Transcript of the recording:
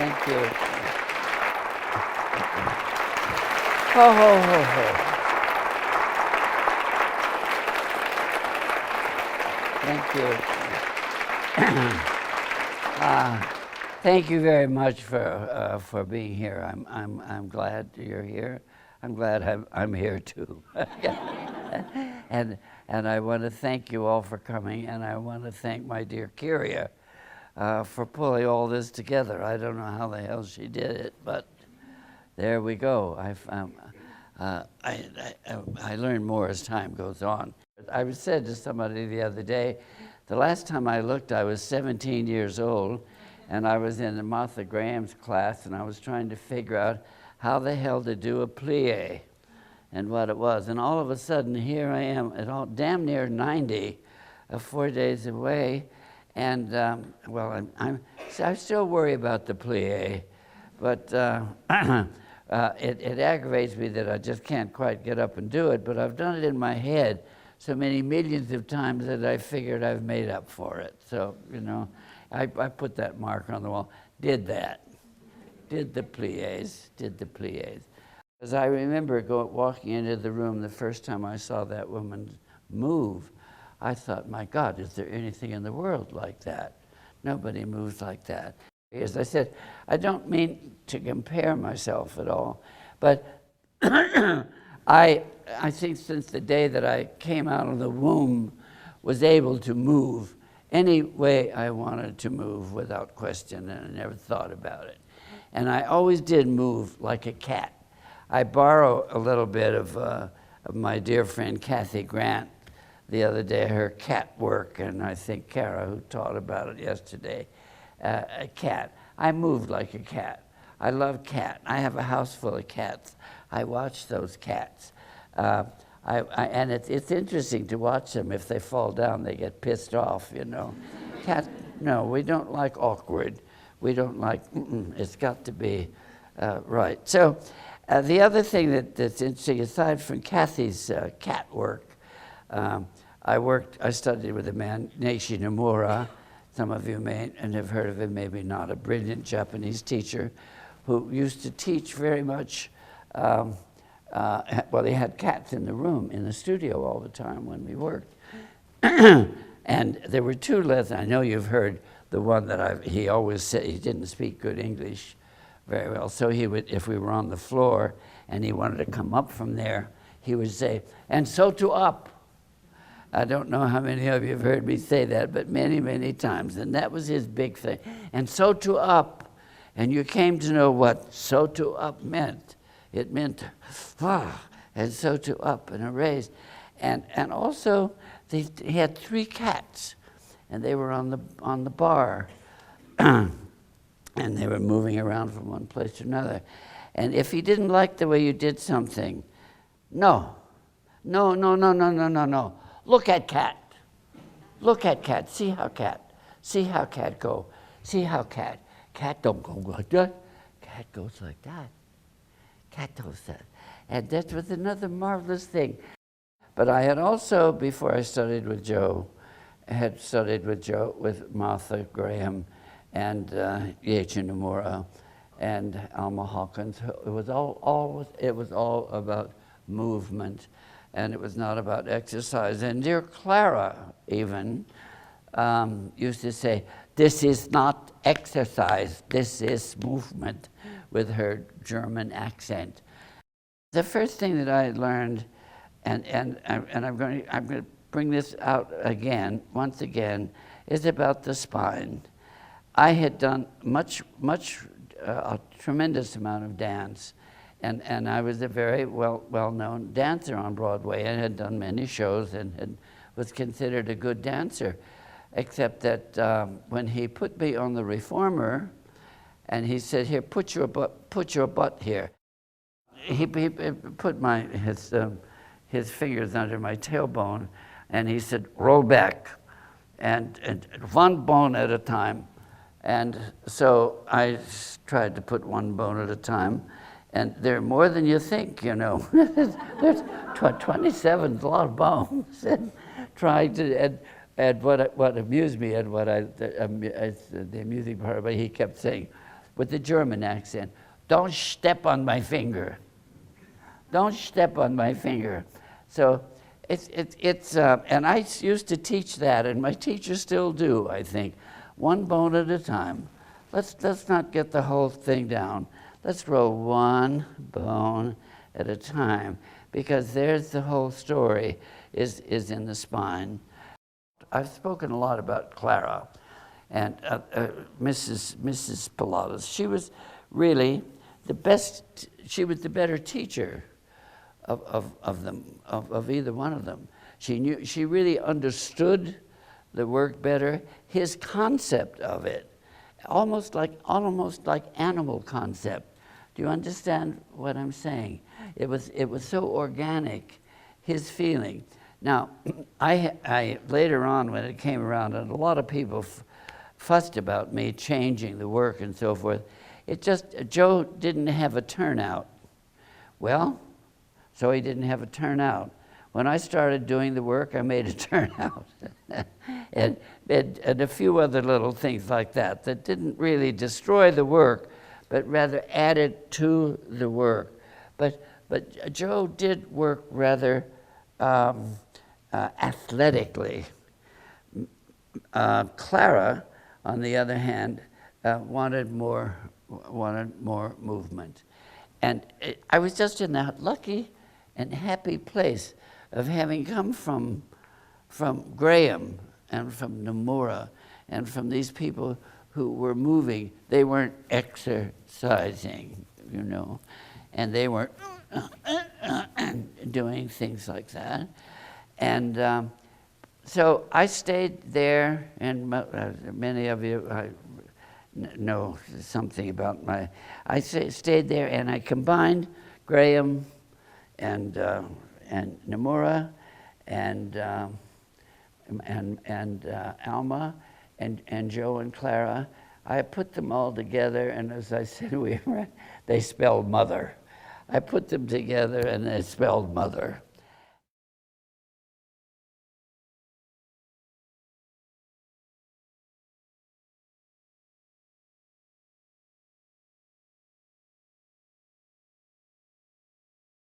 Thank you. Ho, ho, ho, ho. Thank you. Thank you very much for being here. I'm glad you're here. I'm glad I'm here too. and I want to thank you all for coming, and I want to thank my dear Kyria for pulling all this together. I don't know how the hell she did it, but there we go. I learn more as time goes on. I said to somebody the other day, the last time I looked, I was 17 years old, and I was in Martha Graham's class, and I was trying to figure out how the hell to do a plie and what it was. And all of a sudden, here I am at all damn near 90, 4 days away, and well, I still worry about the plie, but it aggravates me that I just can't quite get up and do it, but I've done it in my head so many millions of times that I figured I've made up for it. So, you know, I put that mark on the wall, did that, did the plies. As I remember walking into the room the first time I saw that woman move, I thought, my God, is there anything in the world like that? Nobody moves like that. As I said, I don't mean to compare myself at all, but I think since the day that I came out of the womb, was able to move any way I wanted to move without question, and I never thought about it. And I always did move like a cat. I borrow a little bit of my dear friend Kathy Grant the other day, her cat work, and I think Kara, who taught about it yesterday, a cat. I moved like a cat. I love cat. I have a house full of cats. I watch those cats. And it's interesting to watch them. If they fall down, they get pissed off, you know. Cats, no, we don't like awkward. We don't like, it's got to be right. So the other thing that's interesting, aside from Kathy's cat work, I studied with a man, Neishi Nomura. Some of you may have heard of him, maybe not, a brilliant Japanese teacher who used to teach very much, well, he had cats in the room, in the studio all the time when we worked. And there were two lessons. I know you've heard the one that he always said, he didn't speak good English very well, so he would, if we were on the floor and he wanted to come up from there, he would say, and so to up. I don't know how many of you have heard me say that, but many, many times. And that was his big thing. And so to up. And you came to know what so to up meant. It meant, and so to up and a raise. And also, he had 3 cats. And they were on the bar. And they were moving around from one place to another. And if he didn't like the way you did something, no. Look at cat. Look at cat. See how cat. See how cat go. See how cat. Cat don't go like that. Cat goes like that. Cat does that. And that was another marvelous thing. But I had also, before I studied with Joe, with Martha Graham and Eiichi Nomura and Alma Hawkins. It was all about movement. And it was not about exercise. And dear Clara even used to say, this is not exercise, this is movement, with her German accent. The first thing that I learned, and I'm going to bring this out again, once again, is about the spine. I had done a tremendous amount of dance. And I was a very well-known dancer on Broadway and had done many shows and was considered a good dancer, except that when he put me on the reformer, and he said, "Here, put your butt here." He put his fingers under my tailbone, and he said, "Roll back," and one bone at a time. And so I tried to put one bone at a time. And there are more than you think, you know. There's 27 is a lot of bones. And trying to, and what amused me and the amusing part, but he kept saying, with the German accent. Don't step on my finger. Don't step on my finger. So and I used to teach that, and my teachers still do, I think. One bone at a time. Let's not get the whole thing down. Let's roll one bone at a time, because there's the whole story is in the spine. I've spoken a lot about Clara and Mrs. Pilates. She was really the best. She was the better teacher of them, of either one of them. She really understood the work better. His concept of it, almost like animal concept. Do you understand what I'm saying? It was so organic, his feeling. Now, I later on, when it came around, and a lot of people fussed about me changing the work and so forth. Joe didn't have a turnout. Well, so he didn't have a turnout. When I started doing the work, I made a turnout. and a few other little things like that didn't really destroy the work, but rather added to the work. But Joe did work rather athletically. Clara, on the other hand, wanted more movement. And I was just in that lucky and happy place of having come from Graham and from Nomura and from these people who were moving. They weren't exercising, and they weren't doing things like that. And so I stayed there, and many of you know something about I stayed there, and I combined Graham and Nomura and Alma and Joe and Clara. I put them all together, and as I said, they spelled mother. I put them together, and they spelled mother.